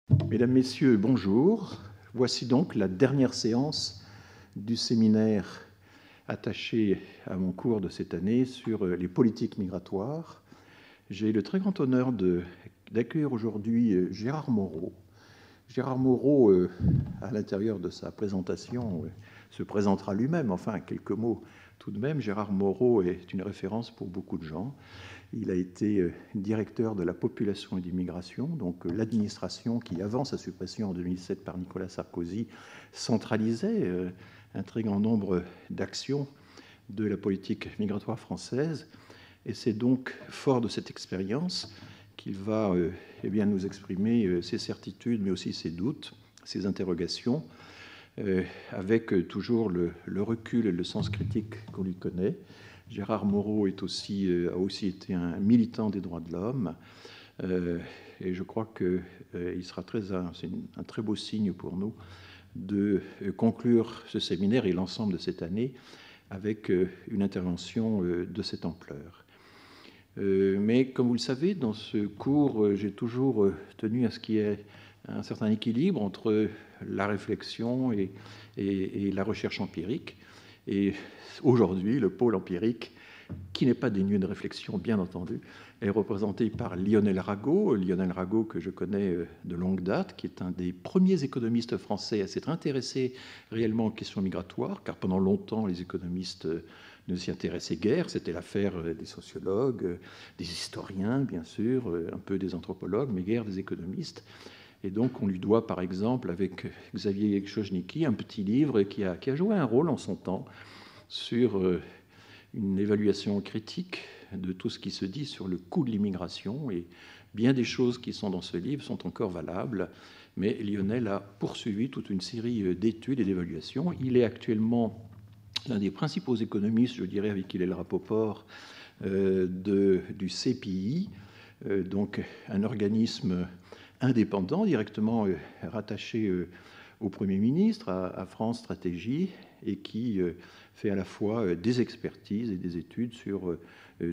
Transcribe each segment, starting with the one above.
Mesdames, Messieurs, bonjour. Voici donc la dernière séance du séminaire attaché à mon cours de cette année sur les politiques migratoires. J'ai le très grand honneur d'accueillir aujourd'hui Gérard Moreau. Gérard Moreau, à l'intérieur de sa présentation, se présentera lui-même, enfin quelques mots tout de même. Gérard Moreau est une référence pour beaucoup de gens. Il a été directeur de la population et d'immigration, donc l'administration qui, avant sa suppression en 2007 par Nicolas Sarkozy, centralisait un très grand nombre d'actions de la politique migratoire française. Et c'est donc fort de cette expérience qu'il va nous exprimer ses certitudes, mais aussi ses doutes, ses interrogations, avec toujours le recul et le sens critique qu'on lui connaît. Gérard Moreau a aussi été un militant des droits de l'homme, et je crois que c'est un très beau signe pour nous de conclure ce séminaire et l'ensemble de cette année avec une intervention de cette ampleur. Mais comme vous le savez, dans ce cours, j'ai toujours tenu à ce qu'il y ait un certain équilibre entre la réflexion et la recherche empirique. Et aujourd'hui, le pôle empirique, qui n'est pas dénué de réflexion, bien entendu, est représenté par Lionel Rago. Lionel Rago, que je connais de longue date, qui est un des premiers économistes français à s'être intéressé réellement aux questions migratoires, car pendant longtemps, les économistes ne s'y intéressaient guère. C'était l'affaire des sociologues, des historiens, bien sûr, un peu des anthropologues, mais guère des économistes. Et donc, on lui doit, par exemple, avec Xavier Chojniki, un petit livre qui a joué un rôle en son temps sur une évaluation critique de tout ce qui se dit sur le coût de l'immigration. Et bien des choses qui sont dans ce livre sont encore valables. Mais Lionel a poursuivi toute une série d'études et d'évaluations. Il est actuellement l'un des principaux économistes, je dirais, avec Hillel Rapoport, du CPI, donc un organisme indépendant, directement rattaché au Premier ministre, à France Stratégie, et qui fait à la fois des expertises et des études sur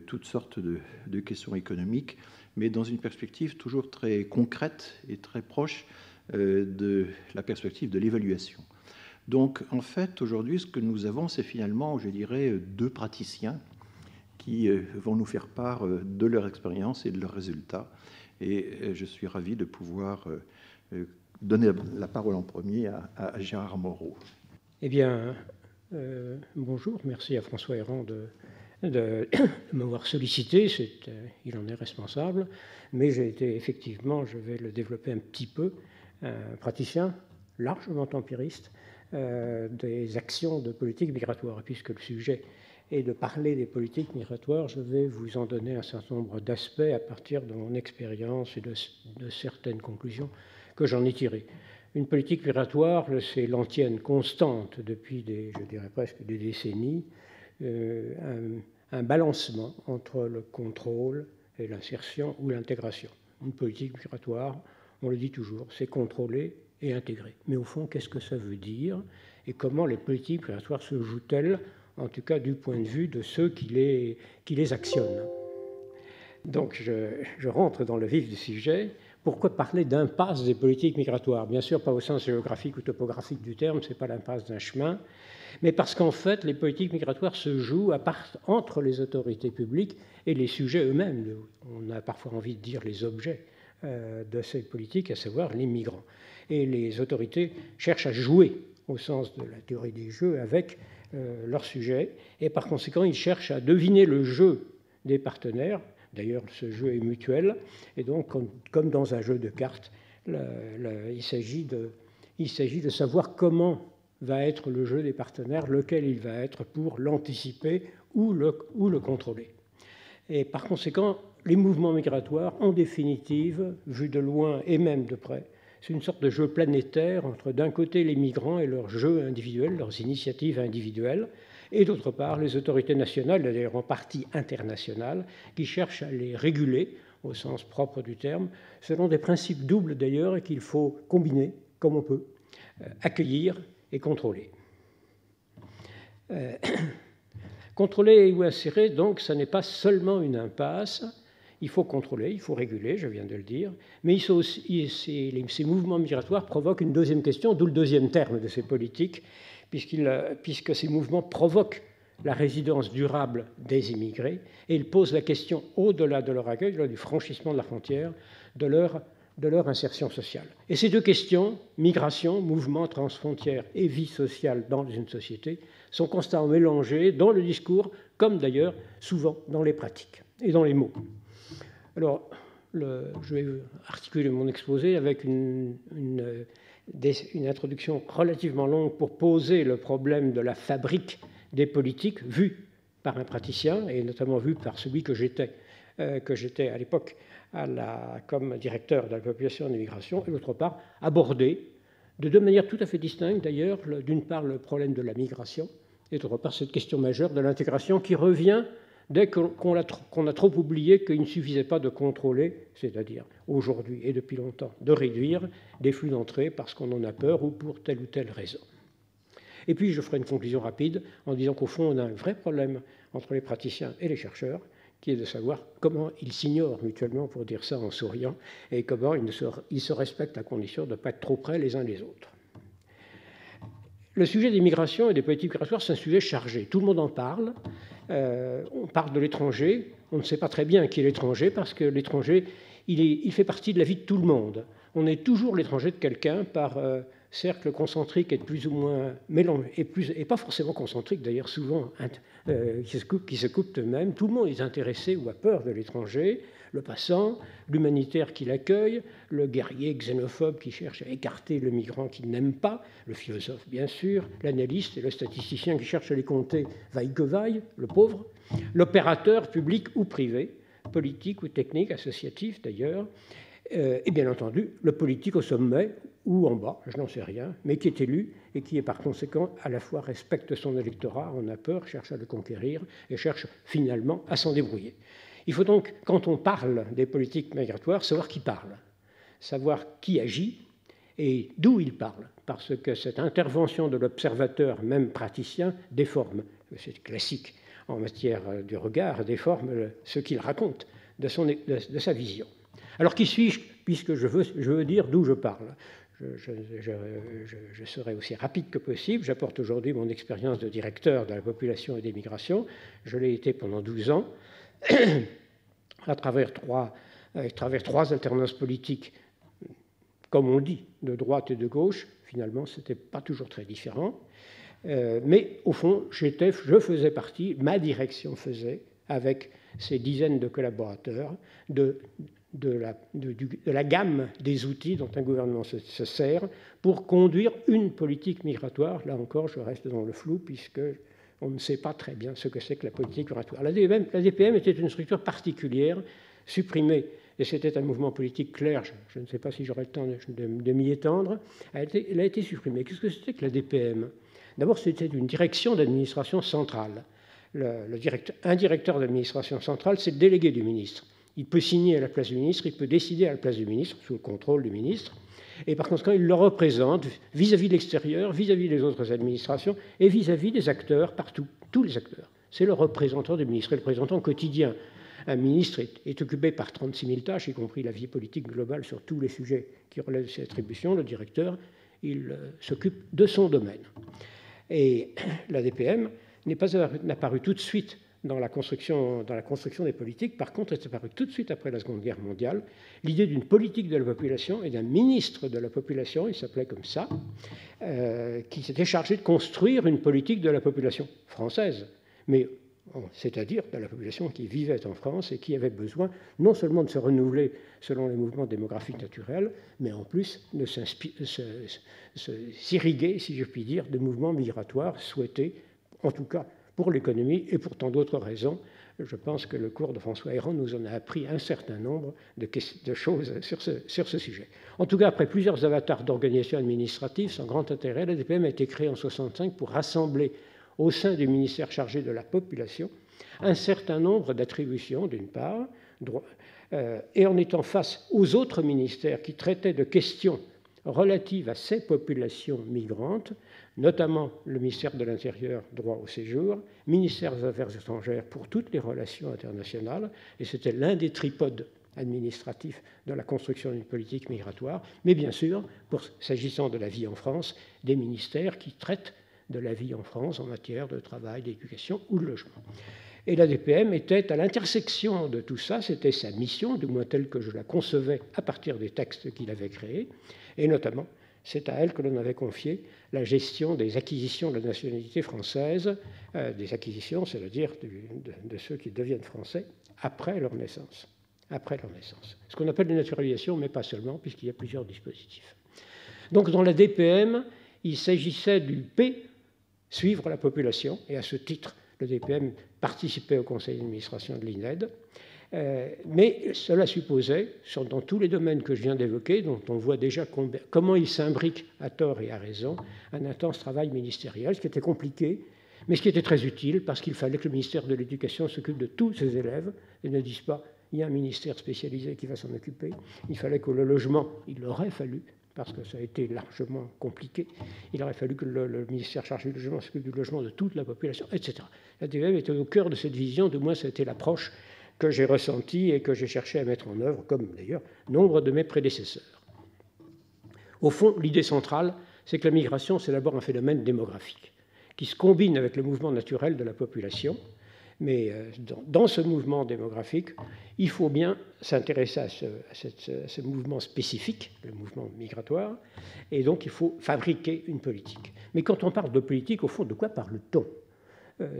toutes sortes de questions économiques, mais dans une perspective toujours très concrète et très proche de la perspective de l'évaluation. Donc, en fait, aujourd'hui, ce que nous avons, c'est finalement, je dirais, deux praticiens qui vont nous faire part de leur expérience et de leurs résultats. Et je suis ravi de pouvoir donner la parole en premier à Gérard Moreau. Eh bien, bonjour, merci à François Héran de m'avoir sollicité, il en est responsable, mais j'ai été effectivement, je vais le développer un petit peu, un praticien largement empiriste des actions de politique migratoire. Et puisque le sujet est de parler des politiques migratoires, je vais vous en donner un certain nombre d'aspects à partir de mon expérience et de certaines conclusions que j'en ai tirées. Une politique migratoire, c'est l'antienne constante depuis je dirais presque des décennies, un balancement entre le contrôle et l'insertion ou l'intégration. Une politique migratoire, on le dit toujours, c'est contrôler et intégrer. Mais au fond, qu'est-ce que ça veut dire et comment les politiques migratoires se jouent-elles, en tout cas du point de vue de ceux qui les actionnent? Donc je rentre dans le vif du sujet. Pourquoi parler d'impasse des politiques migratoires? Bien sûr, pas au sens géographique ou topographique du terme, ce n'est pas l'impasse d'un chemin, mais parce qu'en fait, les politiques migratoires se jouent entre les autorités publiques et les sujets eux-mêmes. On a parfois envie de dire les objets de ces politiques, à savoir les migrants. Et les autorités cherchent à jouer, au sens de la théorie des jeux, avec leurs sujets, et par conséquent, ils cherchent à deviner le jeu des partenaires. D'ailleurs, ce jeu est mutuel, et donc, comme dans un jeu de cartes, il s'agit de savoir comment va être le jeu des partenaires, lequel il va être pour l'anticiper ou le contrôler. Et par conséquent, les mouvements migratoires, en définitive, vus de loin et même de près, c'est une sorte de jeu planétaire entre, d'un côté, les migrants et leurs jeux individuels, leurs initiatives individuelles, et d'autre part, les autorités nationales, d'ailleurs en partie internationales, qui cherchent à les réguler, au sens propre du terme, selon des principes doubles d'ailleurs, et qu'il faut combiner, comme on peut, accueillir et contrôler. Contrôler ou insérer, donc, ça n'est pas seulement une impasse. il faut contrôler, il faut réguler, je viens de le dire, mais ces mouvements migratoires provoquent une deuxième question, d'où le deuxième terme de ces politiques, puisque ces mouvements provoquent la résidence durable des immigrés, et ils posent la question, au-delà de leur accueil, au-delà du franchissement de la frontière, de leur insertion sociale. Et ces deux questions, migration, mouvement transfrontière et vie sociale dans une société, sont constamment mélangées dans le discours, comme d'ailleurs souvent dans les pratiques et dans les mots. Alors, je vais articuler mon exposé avec une introduction relativement longue pour poser le problème de la fabrique des politiques vues par un praticien, et notamment vues par celui que j'étais à l'époque comme directeur de la population et de l'immigration, et d'autre part, aborder de deux manières tout à fait distinctes d'ailleurs, d'une part le problème de la migration, et d'autre part cette question majeure de l'intégration qui revient dès qu'on a trop oublié qu'il ne suffisait pas de contrôler, c'est-à-dire aujourd'hui et depuis longtemps, de réduire des flux d'entrée parce qu'on en a peur ou pour telle ou telle raison. Et puis je ferai une conclusion rapide en disant qu'au fond on a un vrai problème entre les praticiens et les chercheurs, qui est de savoir comment ils s'ignorent mutuellement, pour dire ça en souriant, et comment ils se respectent à condition de ne pas être trop près les uns des autres. Le sujet des migrations et des politiques migratoires, c'est un sujet chargé. Tout le monde en parle. On parle de l'étranger. On ne sait pas très bien qui est l'étranger, parce que l'étranger, il fait partie de la vie de tout le monde. On est toujours l'étranger de quelqu'un par cercle concentrique et de plus ou moins mélangé, et pas forcément concentrique d'ailleurs, souvent qui se coupent eux-mêmes. Tout le monde est intéressé ou a peur de l'étranger, le passant, l'humanitaire qui l'accueille, le guerrier xénophobe qui cherche à écarter le migrant qu'il n'aime pas, le philosophe bien sûr, l'analyste et le statisticien qui cherche à les compter vaille que vaille, le pauvre, l'opérateur public ou privé, politique ou technique, associatif d'ailleurs, et bien entendu le politique au sommet ou en bas, je n'en sais rien, mais qui est élu et qui, par conséquent, à la fois respecte son électorat, en a peur, cherche à le conquérir et cherche finalement à s'en débrouiller. Il faut donc, quand on parle des politiques migratoires, savoir qui parle, savoir qui agit et d'où il parle, parce que cette intervention de l'observateur, même praticien, déforme, c'est classique en matière du regard, déforme ce qu'il raconte de sa vision. Alors qui suis-je, puisque je veux dire d'où je parle? Je serai aussi rapide que possible. J'apporte aujourd'hui mon expérience de directeur de la population et des migrations. Je l'ai été pendant 12 ans, à travers trois alternances politiques, comme on dit, de droite et de gauche. Finalement, ce n'était pas toujours très différent. Mais au fond, je faisais partie, ma direction faisait, avec ces dizaines de collaborateurs, de la gamme des outils dont un gouvernement se sert pour conduire une politique migratoire. Là encore, je reste dans le flou, puisqu'on ne sait pas très bien ce que c'est que la politique migratoire. La DPM était une structure particulière, supprimée, et c'était un mouvement politique clair, je ne sais pas si j'aurai le temps de m'y étendre, elle a été supprimée. Qu'est-ce que c'était que la DPM? D'abord, c'était une direction d'administration centrale. Un directeur d'administration centrale, c'est le délégué du ministre. Il peut signer à la place du ministre, il peut décider à la place du ministre, sous le contrôle du ministre, et par conséquent, il le représente vis-à-vis de l'extérieur, vis-à-vis des autres administrations, et vis-à-vis des acteurs partout, tous les acteurs. C'est le représentant du ministre, et le représentant quotidien. Un ministre est occupé par 36 000 tâches, y compris la vie politique globale sur tous les sujets qui relèvent de ses attributions. Le directeur, il s'occupe de son domaine. Et la DPM n'a pas apparu tout de suite dans la construction des politiques. Par contre, elle est apparue tout de suite après la Seconde Guerre mondiale, l'idée d'une politique de la population et d'un ministre de la population, il s'appelait comme ça, qui s'était chargé de construire une politique de la population française, mais c'est-à-dire de la population qui vivait en France et qui avait besoin non seulement de se renouveler selon les mouvements démographiques naturels, mais en plus de s'irriguer, si je puis dire, de mouvements migratoires souhaités, en tout cas pour l'économie et pour tant d'autres raisons. Je pense que le cours de François Héran nous en a appris un certain nombre de choses sur ce sujet. En tout cas, après plusieurs avatars d'organisation administrative sans grand intérêt, la DPM a été créée en 1965 pour rassembler au sein du ministère chargé de la population un certain nombre d'attributions, d'une part, et en étant face aux autres ministères qui traitaient de questions relatives à ces populations migrantes, notamment le ministère de l'Intérieur, droit au séjour, ministère des Affaires étrangères pour toutes les relations internationales, et c'était l'un des tripodes administratifs de la construction d'une politique migratoire, mais bien sûr, s'agissant de la vie en France, des ministères qui traitent de la vie en France en matière de travail, d'éducation ou de logement. Et la DPM était à l'intersection de tout ça, c'était sa mission, du moins telle que je la concevais à partir des textes qu'il avait créés, et notamment, c'est à elle que l'on avait confié la gestion des acquisitions de la nationalité française, des acquisitions, c'est-à-dire de ceux qui deviennent français après leur naissance. Après leur naissance. Ce qu'on appelle la naturalisation, mais pas seulement, puisqu'il y a plusieurs dispositifs. Donc dans la DPM, il s'agissait du P, suivre la population, et à ce titre, le DPM participait au conseil d'administration de l'INED, mais cela supposait, dans tous les domaines que je viens d'évoquer, dont on voit déjà comment ils s'imbriquent à tort et à raison, un intense travail ministériel, ce qui était compliqué, mais ce qui était très utile, parce qu'il fallait que le ministère de l'Éducation s'occupe de tous ses élèves, et ne dise pas, il y a un ministère spécialisé qui va s'en occuper. Il fallait que le logement, il aurait fallu, parce que ça a été largement compliqué, il aurait fallu que le ministère chargé du logement s'occupe du logement de toute la population, etc. La DPM était au cœur de cette vision, du moins c'était l'approche que j'ai ressentie et que j'ai cherché à mettre en œuvre, comme d'ailleurs nombre de mes prédécesseurs. Au fond, l'idée centrale, c'est que la migration, c'est d'abord un phénomène démographique, qui se combine avec le mouvement naturel de la population. Mais dans ce mouvement démographique, il faut bien s'intéresser à ce mouvement spécifique, le mouvement migratoire, et donc il faut fabriquer une politique. Mais quand on parle de politique, au fond, de quoi parle-t-on ?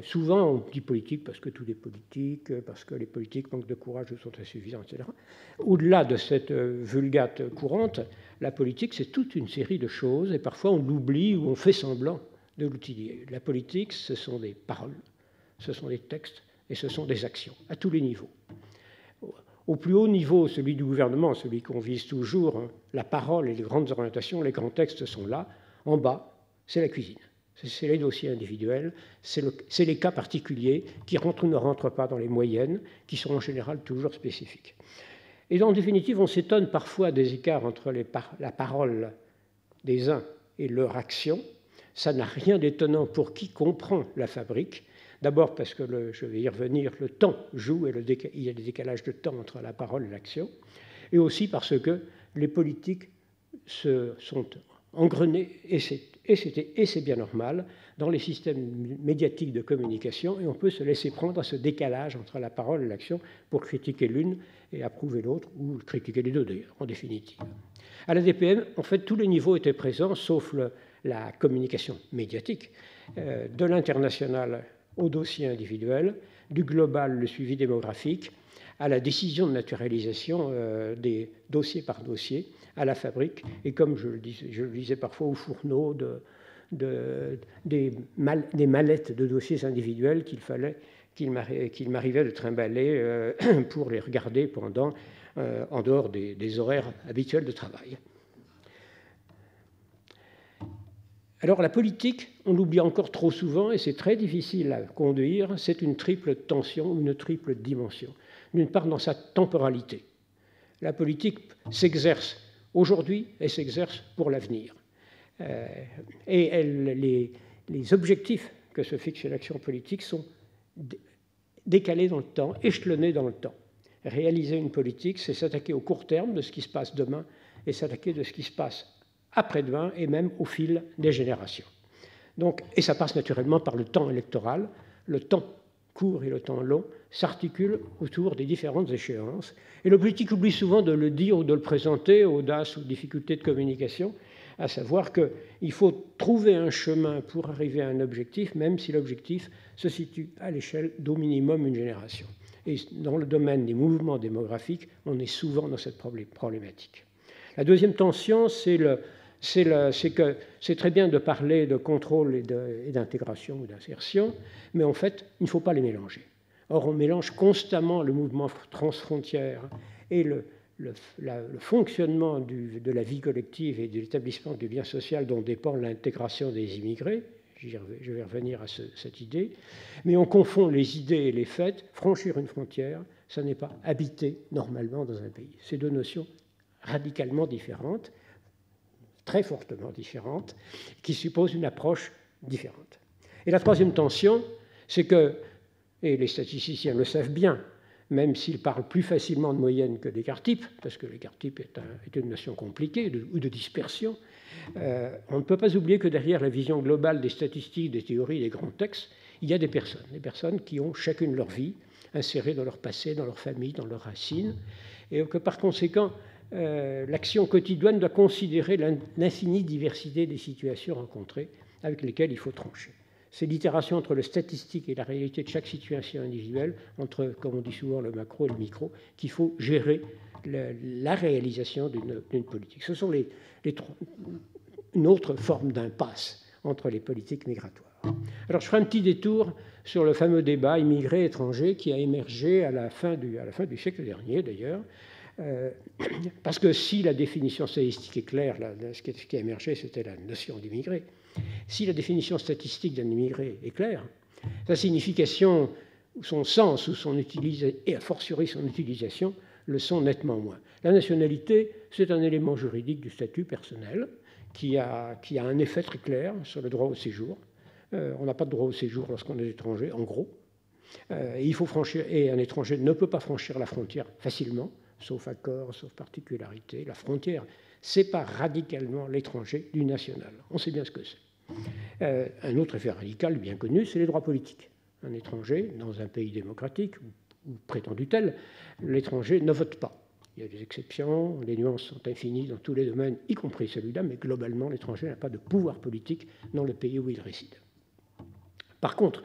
Souvent, on dit politique parce que tout est politique, parce que les politiques manquent de courage ou sont insuffisants, etc. Au-delà de cette vulgate courante, la politique, c'est toute une série de choses, et parfois on l'oublie ou on fait semblant de l'utiliser. La politique, ce sont des paroles, ce sont des textes et ce sont des actions, à tous les niveaux. Au plus haut niveau, celui du gouvernement, celui qu'on vise toujours, hein, la parole et les grandes orientations, les grands textes sont là. En bas, c'est la cuisine. C'est les dossiers individuels, c'est les cas particuliers qui rentrent ou ne rentrent pas dans les moyennes, qui sont en général toujours spécifiques. Et en définitive, on s'étonne parfois des écarts entre la parole des uns et leur action. Ça n'a rien d'étonnant pour qui comprend la fabrique. D'abord parce que, je vais y revenir, le temps joue et il y a des décalages de temps entre la parole et l'action. Et aussi parce que les politiques sont engrenées, et c'est bien normal, dans les systèmes médiatiques de communication, et on peut se laisser prendre à ce décalage entre la parole et l'action pour critiquer l'une et approuver l'autre, ou critiquer les deux d'ailleurs, en définitive. À la DPM, en fait, tous les niveaux étaient présents, sauf la communication médiatique, de l'international au dossier individuel, du global, le suivi démographique, à la décision de naturalisation des dossiers par dossier, à la fabrique, et comme je le disais parfois au fourneau, des mallettes de dossiers individuels qu'il m'arrivait de trimballer pour les regarder en dehors des horaires habituels de travail. Alors la politique, on l'oublie encore trop souvent et c'est très difficile à conduire, c'est une triple tension, une triple dimension. D'une part, dans sa temporalité. La politique s'exerce aujourd'hui et s'exerce pour l'avenir. Et les objectifs que se fixe l'action politique sont décalés dans le temps, échelonnés dans le temps. Réaliser une politique, c'est s'attaquer au court terme de ce qui se passe demain et s'attaquer de ce qui se passe après-demain et même au fil des générations. Donc, et ça passe naturellement par le temps électoral. Le temps court et le temps long s'articulent autour des différentes échéances. Et le politique oublie souvent de le dire ou de le présenter, audace ou difficulté de communication, à savoir qu'il faut trouver un chemin pour arriver à un objectif, même si l'objectif se situe à l'échelle d'au minimum une génération. Et dans le domaine des mouvements démographiques, on est souvent dans cette problématique. La deuxième tension, c'est que c'est très bien de parler de contrôle et d'intégration ou d'insertion, mais en fait, il ne faut pas les mélanger. Or, on mélange constamment le mouvement transfrontière et le fonctionnement de la vie collective et de l'établissement du lien social dont dépend l'intégration des immigrés. Je vais revenir à cette idée. Mais on confond les idées et les faits. Franchir une frontière, ça n'est pas habiter normalement dans un pays. Ces deux notions radicalement différentes. très fortement différentes, qui supposent une approche différente. Et la troisième tension, c'est que, et les statisticiens le savent bien, même s'ils parlent plus facilement de moyenne que d'écart-type, parce que l'écart-type est une notion compliquée, ou de dispersion, on ne peut pas oublier que derrière la vision globale des statistiques, des théories, des grands textes, il y a des personnes qui ont chacune leur vie, insérée dans leur passé, dans leur famille, dans leurs racines, et que par conséquent, l'action quotidienne doit considérer l'infinie diversité des situations rencontrées avec lesquelles il faut trancher. C'est l'itération entre le statistique et la réalité de chaque situation individuelle, entre, comme on dit souvent, le macro et le micro, qu'il faut gérer la réalisation d'une politique. Ce sont une autre forme d'impasse entre les politiques migratoires. Alors, je ferai un petit détour sur le fameux débat immigré-étranger qui a émergé à la fin du siècle dernier, d'ailleurs, parce que si la définition statistique est claire, ce qui a émergé, c'était la notion d'immigré. Si la définition statistique d'un immigré est claire, sa signification, son sens ou son utilisation, et a fortiori son utilisation, le sont nettement moins. La nationalité, c'est un élément juridique du statut personnel qui a un effet très clair sur le droit au séjour. On n'a pas de droit au séjour lorsqu'on est étranger, en gros. Et un étranger ne peut pas franchir la frontière facilement, sauf accord, sauf particularité. La frontière sépare radicalement l'étranger du national. On sait bien ce que c'est. Un autre effet radical bien connu, c'est les droits politiques. Un étranger, dans un pays démocratique, ou prétendu tel, l'étranger ne vote pas. Il y a des exceptions, les nuances sont infinies dans tous les domaines, y compris celui-là, mais globalement, l'étranger n'a pas de pouvoir politique dans le pays où il réside. Par contre,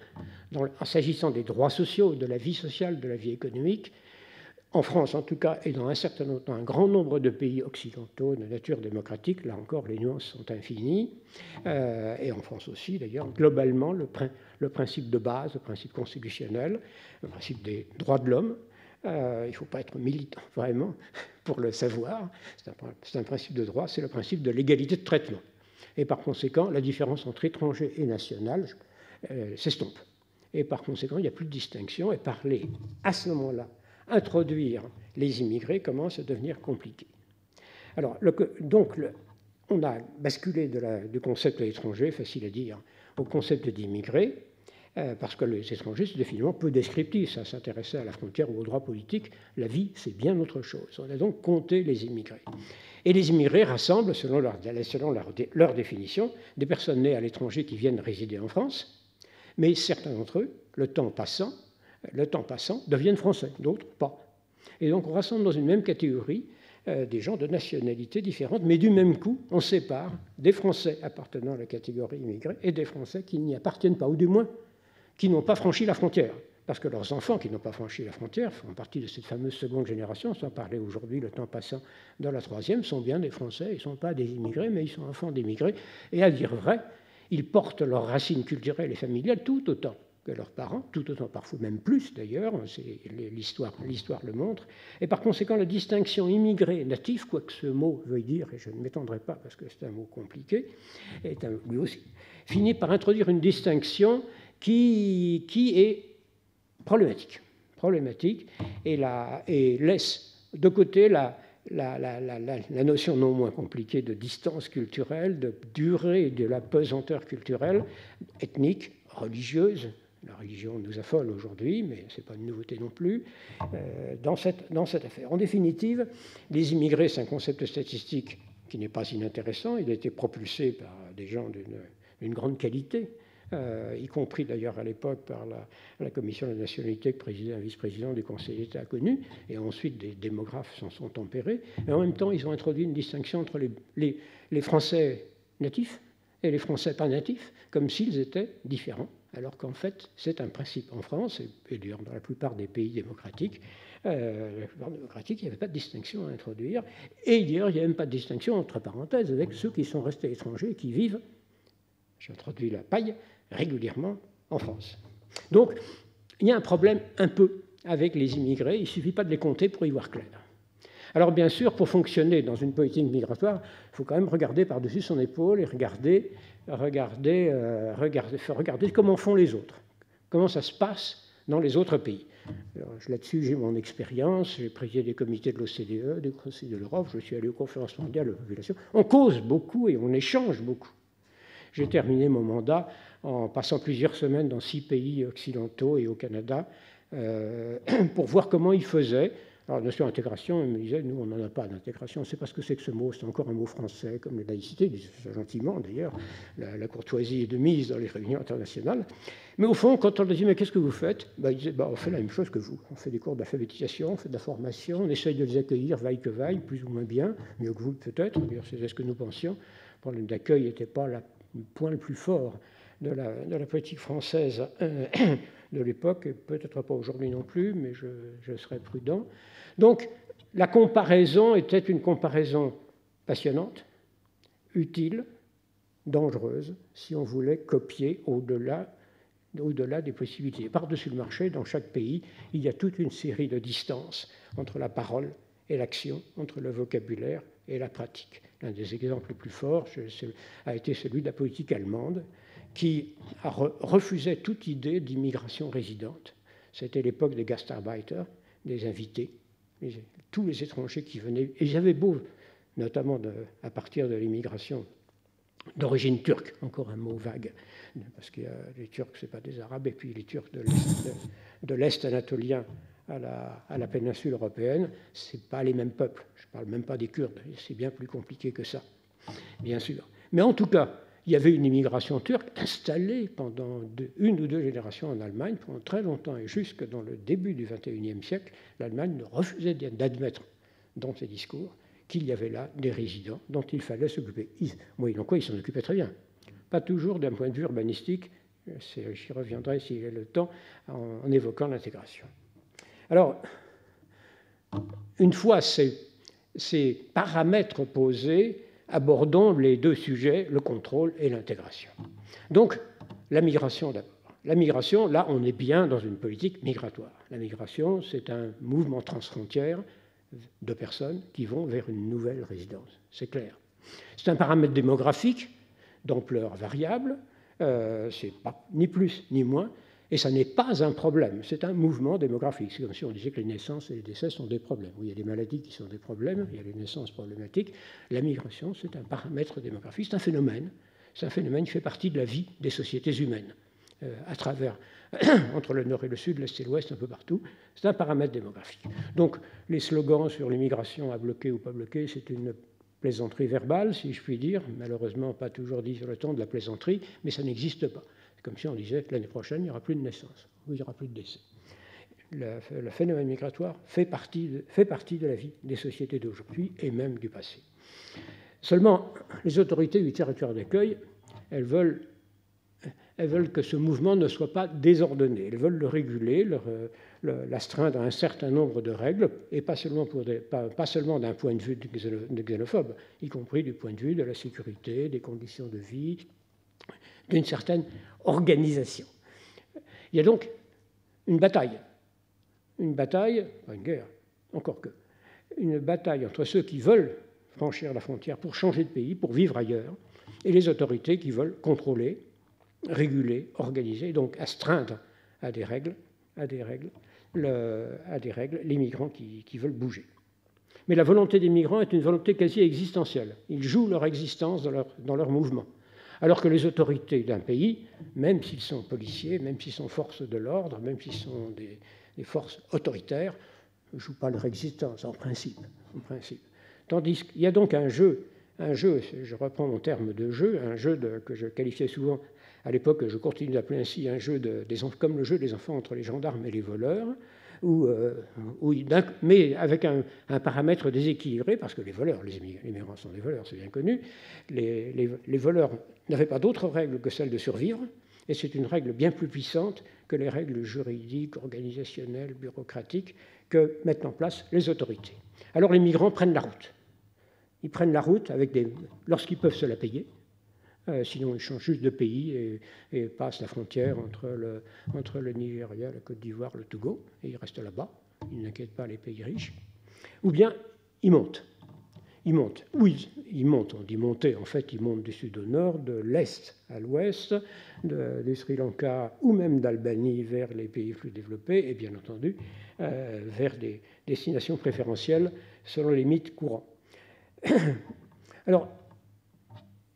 en s'agissant des droits sociaux, de la vie sociale, de la vie économique, en France en tout cas, et dans un grand nombre de pays occidentaux de nature démocratique, là encore les nuances sont infinies, et en France aussi d'ailleurs, globalement le principe de base, le principe constitutionnel, le principe des droits de l'homme, il ne faut pas être militant vraiment pour le savoir, c'est un principe de droit, c'est le principe de l'égalité de traitement. Et par conséquent, la différence entre étranger et national s'estompe. Et par conséquent, il n'y a plus de distinction, et parler à ce moment-là, introduire les immigrés commence à devenir compliqué. Alors, on a basculé du concept d'étranger, facile à dire, au concept d'immigré, parce que les étrangers, c'est définitivement peu descriptif. Ça s'intéressait à la frontière ou au droit politique. La vie, c'est bien autre chose. On a donc compté les immigrés. Et les immigrés rassemblent, selon leur définition, des personnes nées à l'étranger qui viennent résider en France, mais certains d'entre eux, le temps passant, deviennent français, d'autres pas. Et donc on rassemble dans une même catégorie des gens de nationalités différentes, mais du même coup, on sépare des Français appartenant à la catégorie immigrée et des Français qui n'y appartiennent pas, ou du moins qui n'ont pas franchi la frontière. Parce que leurs enfants qui n'ont pas franchi la frontière font partie de cette fameuse seconde génération, sans parler aujourd'hui, le temps passant, dans la troisième, sont bien des Français, ils ne sont pas des immigrés, mais ils sont enfants d'immigrés. Et à dire vrai, ils portent leurs racines culturelles et familiales tout autant que leurs parents, tout autant, parfois même plus d'ailleurs, l'histoire le montre. Et par conséquent, la distinction immigré-natif, quoi que ce mot veuille dire, et je ne m'étendrai pas parce que c'est un mot compliqué, lui aussi, finit par introduire une distinction qui est problématique et laisse de côté la notion non moins compliquée de distance culturelle, de durée de la pesanteur culturelle, ethnique, religieuse. La religion nous affole aujourd'hui, mais ce n'est pas une nouveauté non plus, dans cette affaire. En définitive, les immigrés, c'est un concept statistique qui n'est pas inintéressant. Il a été propulsé par des gens d'une grande qualité, y compris d'ailleurs à l'époque par la commission de la nationalité que présidait un vice-président du Conseil d'État connu, et ensuite des démographes s'en sont tempérés. Et en même temps, ils ont introduit une distinction entre les Français natifs et les Français pas natifs, comme s'ils étaient différents, alors qu'en fait, c'est un principe en France, et d'ailleurs dans la plupart des pays démocratiques, il n'y avait pas de distinction à introduire, et d'ailleurs, il n'y a même pas de distinction, entre parenthèses, avec ceux qui sont restés étrangers et qui vivent, j'introduis la paille, régulièrement en France. Donc, il y a un problème un peu avec les immigrés, il ne suffit pas de les compter pour y voir clair. Alors bien sûr, pour fonctionner dans une politique migratoire, il faut quand même regarder par-dessus son épaule et regarder comment font les autres, comment ça se passe dans les autres pays. Là-dessus, j'ai mon expérience, j'ai présidé des comités de l'OCDE, des conseils de l'Europe, je suis allé aux conférences mondiales de la population. On cause beaucoup et on échange beaucoup. J'ai terminé mon mandat en passant plusieurs semaines dans 6 pays occidentaux et au Canada pour voir comment ils faisaient. Alors, la notion d'intégration, ils me disaient, nous, on n'en a pas d'intégration, on ne sait pas ce que c'est que ce mot, c'est encore un mot français, comme la laïcité, ils disaient ça gentiment d'ailleurs, la courtoisie est de mise dans les réunions internationales. Mais au fond, quand on leur dit, mais qu'est-ce que vous faites? Ils disaient, on fait la même chose que vous. On fait des cours d'alphabétisation, on fait de la formation, on essaye de les accueillir, vaille que vaille, plus ou moins bien, mieux que vous peut-être, d'ailleurs c'est ce que nous pensions. Le problème d'accueil n'était pas le point le plus fort de la politique française de l'époque, et peut-être pas aujourd'hui non plus, mais je serai prudent. Donc, la comparaison était une comparaison passionnante, utile, dangereuse, si on voulait copier au-delà des possibilités. Par-dessus le marché, dans chaque pays, il y a toute une série de distances entre la parole et l'action, entre le vocabulaire et la pratique. L'un des exemples les plus forts a été celui de la politique allemande, qui refusait toute idée d'immigration résidente. C'était l'époque des Gastarbeiter, des invités, tous les étrangers qui venaient. Et j'avais beau, notamment à partir de l'immigration d'origine turque, encore un mot vague, parce que les Turcs, ce n'est pas des Arabes, et puis les Turcs de l'Est anatolien à la péninsule européenne, ce n'est pas les mêmes peuples. Je ne parle même pas des Kurdes, c'est bien plus compliqué que ça, bien sûr. Mais en tout cas, il y avait une immigration turque installée pendant une ou deux générations en Allemagne, pendant très longtemps, et jusque dans le début du XXIe siècle, l'Allemagne refusait d'admettre dans ses discours qu'il y avait là des résidents dont il fallait s'occuper. Moyennant quoi, ils s'en occupaient très bien. Pas toujours d'un point de vue urbanistique, j'y reviendrai s'il y a le temps, en évoquant l'intégration. Alors, une fois ces paramètres posés, abordons les deux sujets, le contrôle et l'intégration. Donc, la migration d'abord. La migration, là, on est bien dans une politique migratoire. La migration, c'est un mouvement transfrontière de personnes qui vont vers une nouvelle résidence. C'est clair. C'est un paramètre démographique d'ampleur variable. C'est pas ni plus ni moins. Et ça n'est pas un problème, c'est un mouvement démographique. C'est comme si on disait que les naissances et les décès sont des problèmes. Oui, il y a des maladies qui sont des problèmes, il y a les naissances problématiques. La migration, c'est un paramètre démographique, c'est un phénomène. C'est un phénomène qui fait partie de la vie des sociétés humaines, à travers, entre le nord et le sud, l'est et l'ouest, un peu partout. C'est un paramètre démographique. Donc, les slogans sur l'immigration à bloquer ou pas bloquer, c'est une plaisanterie verbale, si je puis dire. Malheureusement, pas toujours dit sur le ton de la plaisanterie, mais ça n'existe pas. C'est comme si on disait que l'année prochaine, il n'y aura plus de naissance, ou il n'y aura plus de décès. Le phénomène migratoire fait partie de la vie des sociétés d'aujourd'hui et même du passé. Seulement, les autorités du territoire d'accueil, elles veulent que ce mouvement ne soit pas désordonné. Elles veulent le réguler, l'astreindre à un certain nombre de règles, et pas seulement d'un point de vue de xénophobe, y compris du point de vue de la sécurité, des conditions de vie, d'une certaine organisation. Il y a donc une bataille, pas une guerre, encore que, une bataille entre ceux qui veulent franchir la frontière pour changer de pays, pour vivre ailleurs, et les autorités qui veulent contrôler, réguler, organiser, donc astreindre à des règles les migrants qui veulent bouger. Mais la volonté des migrants est une volonté quasi existentielle. Ils jouent leur existence dans leur mouvement. Alors que les autorités d'un pays, même s'ils sont policiers, même s'ils sont forces de l'ordre, même s'ils sont des forces autoritaires, ne jouent pas leur existence, en principe. Tandis qu'il y a donc un jeu, je reprends mon terme de jeu, un jeu que je qualifiais souvent à l'époque, je continue d'appeler ainsi un jeu comme le jeu des enfants entre les gendarmes et les voleurs, mais avec un paramètre déséquilibré, parce que les voleurs, les migrants sont des voleurs, c'est bien connu, les voleurs n'avaient pas d'autre règle que celle de survivre, et c'est une règle bien plus puissante que les règles juridiques, organisationnelles, bureaucratiques que mettent en place les autorités. Alors les migrants prennent la route. Ils prennent la route lorsqu'ils peuvent se la payer, sinon ils changent juste de pays et passent la frontière entre le Nigeria, la Côte d'Ivoire, le Togo, et ils restent là-bas, ils n'inquiètent pas les pays riches. Ou bien ils montent. Ils montent. Oui, ils montent. On dit monter. En fait, ils montent du sud au nord, de l'est à l'ouest, du Sri Lanka ou même d'Albanie vers les pays plus développés et bien entendu vers des destinations préférentielles selon les mythes courants. Alors,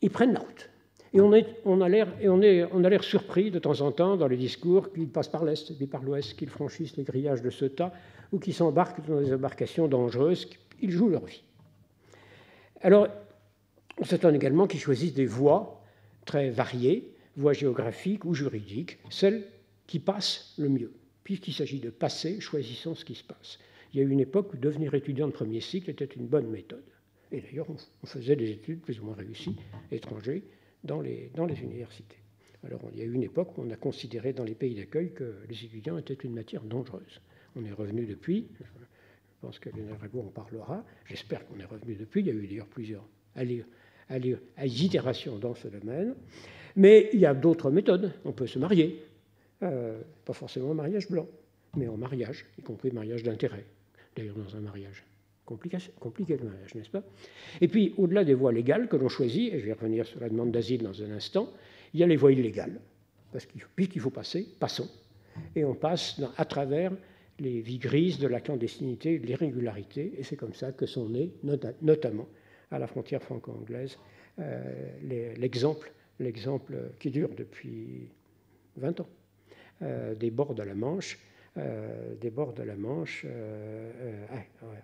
ils prennent la route. Et on a l'air surpris de temps en temps dans les discours qu'ils passent par l'est puis par l'ouest, qu'ils franchissent les grillages de Ceuta ou qu'ils s'embarquent dans des embarcations dangereuses. Ils jouent leur vie. Alors, on s'étonne également qu'ils choisissent des voies très variées, voies géographiques ou juridiques, celles qui passent le mieux. Puisqu'il s'agit de passer, choisissons ce qui se passe. Il y a eu une époque où devenir étudiant de premier cycle était une bonne méthode. Et d'ailleurs, on faisait des études plus ou moins réussies, étrangers, dans les universités. Alors, il y a eu une époque où on a considéré dans les pays d'accueil que les étudiants étaient une matière dangereuse. On est revenu depuis, je pense que Lionel Rago en parlera, j'espère qu'on est revenu depuis, il y a eu d'ailleurs plusieurs itérations dans ce domaine, mais il y a d'autres méthodes, on peut se marier, pas forcément en mariage blanc, mais en mariage, y compris mariage d'intérêt, d'ailleurs dans un mariage. Compliqué le mariage, n'est-ce pas? Et puis, au-delà des voies légales que l'on choisit, et je vais revenir sur la demande d'asile dans un instant, il y a les voies illégales, parce puisqu'il faut passer, passons, et on passe à travers les vies grises de la clandestinité, de l'irrégularité, et c'est comme ça que sont nés, notamment à la frontière franco-anglaise, l'exemple qui dure depuis 20 ans, des bords de la Manche,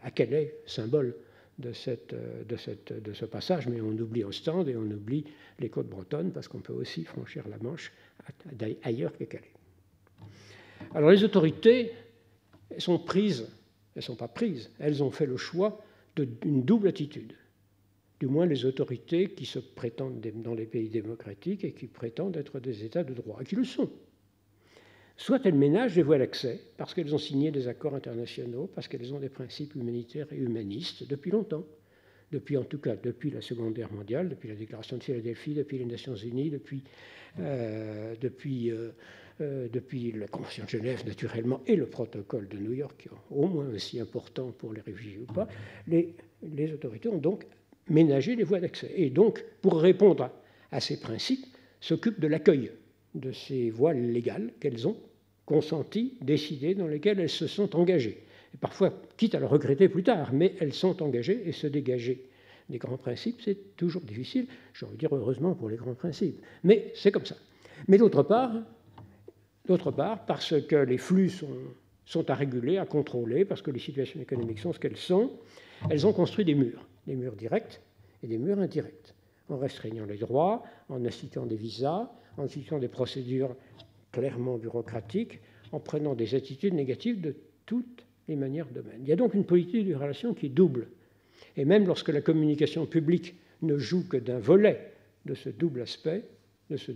à Calais, symbole de ce passage, mais on oublie Ostende et on oublie les côtes bretonnes, parce qu'on peut aussi franchir la Manche ailleurs que Calais. Alors les autorités sont prises, elles ne sont pas prises, elles ont fait le choix d'une double attitude. Du moins les autorités qui se prétendent dans les pays démocratiques et qui prétendent être des États de droit, et qui le sont. Soit elles ménagent les voies d'accès, parce qu'elles ont signé des accords internationaux, parce qu'elles ont des principes humanitaires et humanistes depuis longtemps, en tout cas depuis la Seconde Guerre mondiale, depuis la Déclaration de Philadelphie, depuis les Nations Unies, depuis la Convention de Genève, naturellement, et le protocole de New York, qui est au moins aussi important pour les réfugiés ou pas, les autorités ont donc ménagé les voies d'accès. Et donc, pour répondre à ces principes, s'occupent de l'accueil de ces voies légales qu'elles ont consenties, décidées, dans lesquelles elles se sont engagées. Et parfois, quitte à le regretter plus tard, mais elles sont engagées et se dégager des grands principes, c'est toujours difficile. J'ai envie de dire heureusement pour les grands principes, mais c'est comme ça. Mais d'autre part, parce que les flux sont à réguler, à contrôler, parce que les situations économiques sont ce qu'elles sont, elles ont construit des murs directs et des murs indirects, en restreignant les droits, en incitant des visas, en incitant des procédures clairement bureaucratiques, en prenant des attitudes négatives de toutes les manières de domaine. Il y a donc une politique de relation qui est double. Et même lorsque la communication publique ne joue que d'un volet de ce double aspect, de ces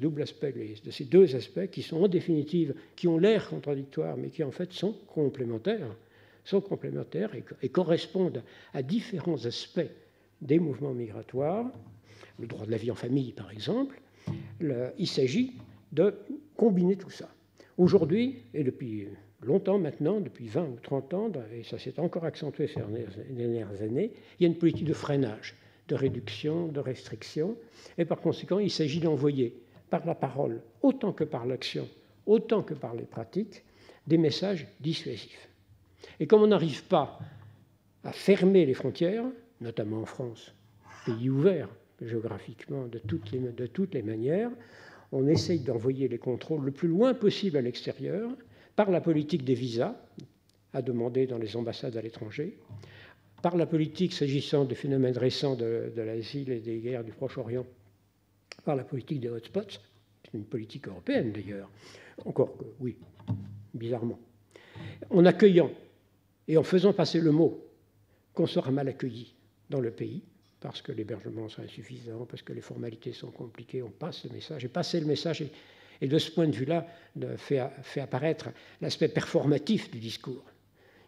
deux aspects qui sont en définitive, qui ont l'air contradictoires, mais qui en fait sont complémentaires et correspondent à différents aspects des mouvements migratoires, le droit de la vie en famille par exemple, il s'agit de combiner tout ça. Aujourd'hui, et depuis longtemps maintenant, depuis 20 ou 30 ans, et ça s'est encore accentué ces dernières années, il y a une politique de freinage, de réduction, de restriction, et par conséquent, il s'agit d'envoyer par la parole, autant que par l'action, autant que par les pratiques, des messages dissuasifs. Et comme on n'arrive pas à fermer les frontières, notamment en France, pays ouvert géographiquement de toutes les manières, on essaye d'envoyer les contrôles le plus loin possible à l'extérieur par la politique des visas, à demander dans les ambassades à l'étranger, par la politique, s'agissant des phénomènes récents de l'asile et des guerres du Proche-Orient, par la politique des hotspots, c'est une politique européenne d'ailleurs, encore que, oui, bizarrement, en accueillant et en faisant passer le mot qu'on sera mal accueilli dans le pays, parce que l'hébergement sera insuffisant, parce que les formalités sont compliquées, on passe le message, et passer le message, et de ce point de vue-là, fait apparaître l'aspect performatif du discours.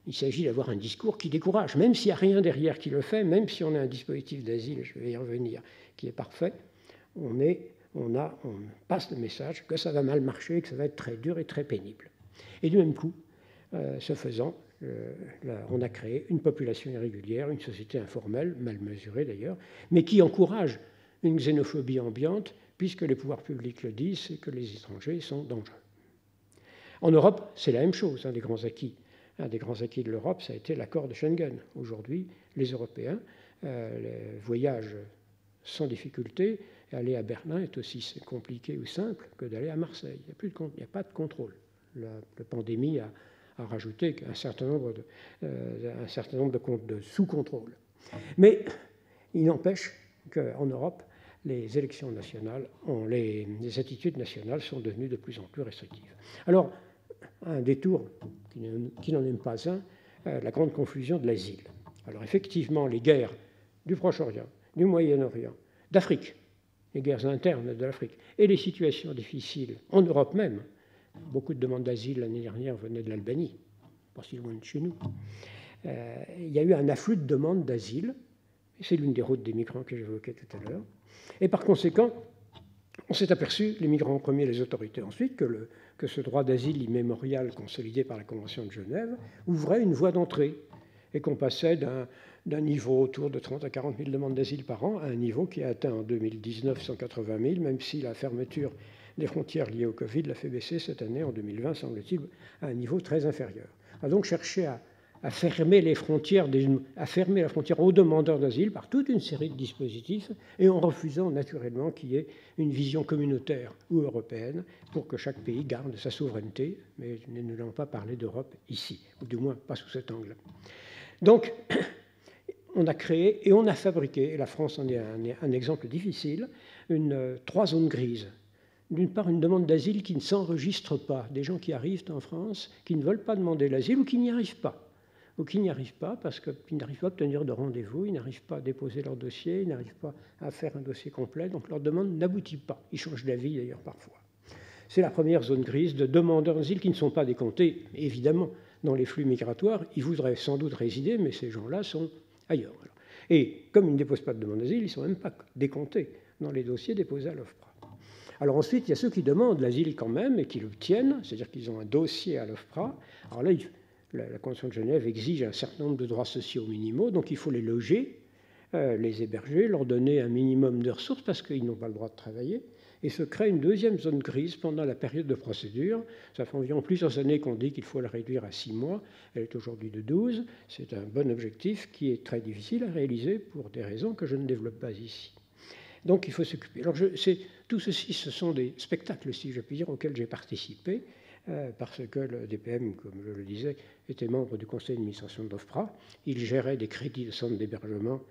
Il s'agit d'avoir un discours qui décourage, même s'il n'y a rien derrière qui le fait, même si on a un dispositif d'asile, je vais y revenir, qui est parfait, on passe le message que ça va mal marcher, que ça va être très dur et très pénible. Et du même coup, ce faisant, On a créé une population irrégulière, une société informelle, mal mesurée d'ailleurs, mais qui encourage une xénophobie ambiante, puisque les pouvoirs publics le disent, c'est que les étrangers sont dangereux. En Europe, c'est la même chose, un des grands acquis de l'Europe, ça a été l'accord de Schengen. Aujourd'hui, les Européens voyagent sans difficulté. Aller à Berlin est aussi compliqué ou simple que d'aller à Marseille. Il n'y a pas de contrôle. La pandémie a rajouté un certain nombre de sous-contrôles. Mais il n'empêche qu'en Europe, les élections nationales, les attitudes nationales sont devenues de plus en plus restrictives. Alors, un détour qui n'en aime pas un, la grande confusion de l'asile. Alors effectivement, les guerres du Proche-Orient, du Moyen-Orient, d'Afrique, les guerres internes de l'Afrique, et les situations difficiles en Europe même. Beaucoup de demandes d'asile l'année dernière venaient de l'Albanie, pas si loin de chez nous. Il y a eu un afflux de demandes d'asile, c'est l'une des routes des migrants que j'évoquais tout à l'heure. Et par conséquent, on s'est aperçu, les migrants en premier, les autorités ensuite, que ce droit d'asile immémorial consolidé par la Convention de Genève ouvrait une voie d'entrée et qu'on passait d'un niveau autour de 30 à 40 000 demandes d'asile par an à un niveau qui a atteint en 2019 180 000, même si la fermeture des frontières liées au Covid l'a fait baisser cette année, en 2020, semble-t-il, à un niveau très inférieur. On a donc cherché à fermer la frontière aux demandeurs d'asile par toute une série de dispositifs et en refusant naturellement qu'il y ait une vision communautaire ou européenne pour que chaque pays garde sa souveraineté, mais nous n'allons pas parler d'Europe ici, ou du moins pas sous cet angle. Donc, on a créé et on a fabriqué, et la France en est un exemple difficile, 3 zones grises. D'une part, une demande d'asile qui ne s'enregistre pas, des gens qui arrivent en France, qui ne veulent pas demander l'asile ou qui n'y arrivent pas. Ou qui n'y arrivent pas parce qu'ils n'arrivent pas à obtenir de rendez-vous, ils n'arrivent pas à déposer leur dossier, ils n'arrivent pas à faire un dossier complet, donc leur demande n'aboutit pas. Ils changent d'avis d'ailleurs parfois. C'est la première zone grise de demandeurs d'asile qui ne sont pas décomptés, évidemment, dans les flux migratoires. Ils voudraient sans doute résider, mais ces gens-là sont ailleurs. Et comme ils ne déposent pas de demande d'asile, ils ne sont même pas décomptés dans les dossiers déposés à l'OFPRA. Alors ensuite, il y a ceux qui demandent l'asile quand même et qui l'obtiennent, c'est-à-dire qu'ils ont un dossier à l'OFPRA. Alors là, la Convention de Genève exige un certain nombre de droits sociaux minimaux, donc il faut les loger, les héberger, leur donner un minimum de ressources parce qu'ils n'ont pas le droit de travailler, et se crée une deuxième zone grise pendant la période de procédure. Ça fait environ plusieurs années qu'on dit qu'il faut la réduire à 6 mois, elle est aujourd'hui de 12, c'est un bon objectif qui est très difficile à réaliser pour des raisons que je ne développe pas ici. Donc il faut s'occuper. Alors tout ceci, ce sont des spectacles, si je puis dire, auxquels j'ai participé, parce que le DPM, comme je le disais, était membre du conseil d'administration de l'OFPRA. Il gérait des crédits de centres d'hébergement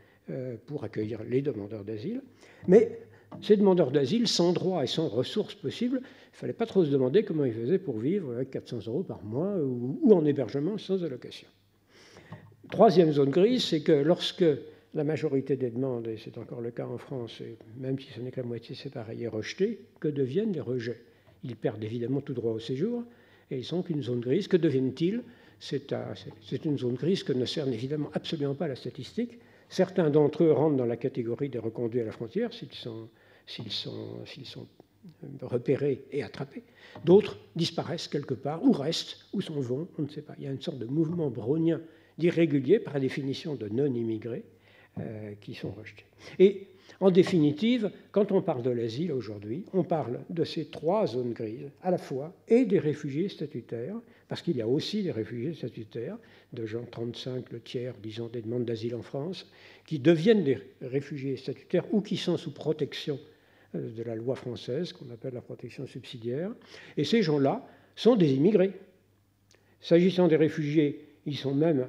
pour accueillir les demandeurs d'asile. Mais ces demandeurs d'asile, sans droits et sans ressources possibles, il ne fallait pas trop se demander comment ils faisaient pour vivre avec 400 € par mois ou en hébergement sans allocation. Troisième zone grise, c'est que lorsque la majorité des demandes, et c'est encore le cas en France, et même si ce n'est que la moitié, c'est pareil, est rejetée, que deviennent les rejets? Ils perdent évidemment tout droit au séjour, et ils sont qu'une zone grise. Que deviennent-ils? C'est une zone grise que ne cerne évidemment absolument pas la statistique. Certains d'entre eux rentrent dans la catégorie des reconduits à la frontière, s'ils sont repérés et attrapés. D'autres disparaissent quelque part, ou restent, ou s'en vont, on ne sait pas. Il y a une sorte de mouvement brownien d'irréguliers, par définition de non-immigrés, qui sont rejetés. Et en définitive, quand on parle de l'asile aujourd'hui, on parle de ces 3 zones grises, à la fois, et des réfugiés statutaires, parce qu'il y a aussi des réfugiés statutaires, de gens 35, le tiers, disons, des demandes d'asile en France, qui deviennent des réfugiés statutaires ou qui sont sous protection de la loi française, qu'on appelle la protection subsidiaire. Et ces gens-là sont des immigrés. S'agissant des réfugiés, ils sont même,